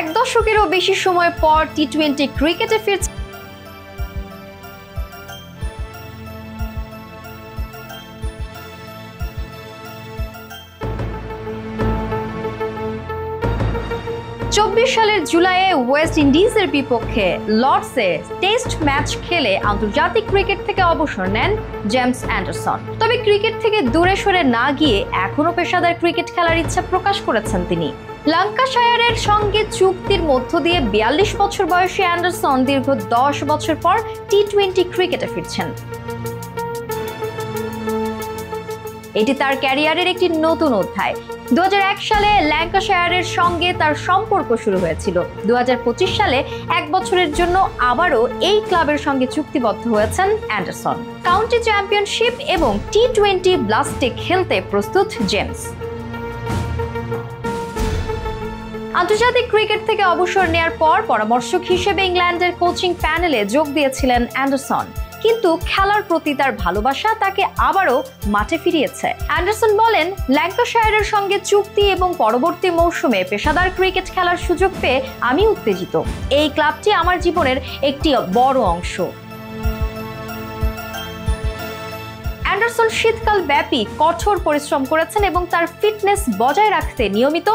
এক দশকেরও বেশি সময় পর টি-20 ক্রিকেটে ফিরছে 24 সালের জুলাইয়ে ওয়েস্ট ইন্ডিজের বিপক্ষে লর্ডসে টেস্ট ম্যাচ খেলে আন্তর্জাতিক ক্রিকেট থেকে অবসর নেন জেমস অ্যান্ডারসন। তবে ক্রিকেট থেকে দূরে সরে না গিয়ে এখনো পেশাদার ক্রিকেট খেলার ইচ্ছা প্রকাশ করেছেন তিনি। ল্যাঙ্কাশায়ারের সঙ্গে চুক্তির মধ্য দিয়ে 42 বছর বয়সী অ্যান্ডারসন দীর্ঘ 10 বছর পর টি-20 ক্রিকেটে ফিরছেন। এটি তার ক্যারিয়ারের একটি নতুন অধ্যায়। 2001 সালে ল্যাঙ্কাশায়ারের সঙ্গে তার সম্পর্ক শুরু হয়েছিল। 2025 সালে 1 বছরের জন্য আবারও এই ক্লাবের সঙ্গে চুক্তিবদ্ধ হয়েছেন অ্যান্ডারসন। কাউন্টি চ্যাম্পিয়নশিপ এবং টি-20 ব্লাস্টে খেলতে প্রস্তুত জেমস। আন্তর্জাতিক ক্রিকেট থেকে অবসর নেয়ার পর পরামর্শক হিসেবে ইংল্যান্ডের কোচিং প্যানেলে যোগ দিয়েছিলেন অ্যান্ডারসন, কিন্তু খেলার প্রতি তার ভালোবাসা তাকে আবারও মাঠে ফিরিয়েছে। অ্যান্ডারসন বলেন, ল্যাঙ্কাশায়ারের সঙ্গে চুক্তি এবং পরবর্তী মৌসুমে পেশাদার ক্রিকেট খেলার সুযোগ পেয়ে আমি উত্তেজিত। এই ক্লাবটি আমার জীবনের একটি বড় অংশ। অ্যান্ডারসন শীতকাল ব্যাপী কঠোর পরিশ্রম করেছেন এবং তার ফিটনেস বজায় রাখতে নিয়মিত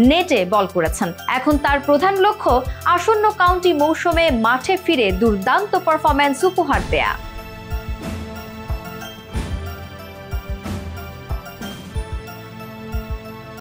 নেটে বল করেছেন। এখন তার প্রধান লক্ষ্য আসন্ন কাউন্টি মৌসুমে মাঠে ফিরে দুর্দান্ত পারফরম্যান্স উপহার দেয়া।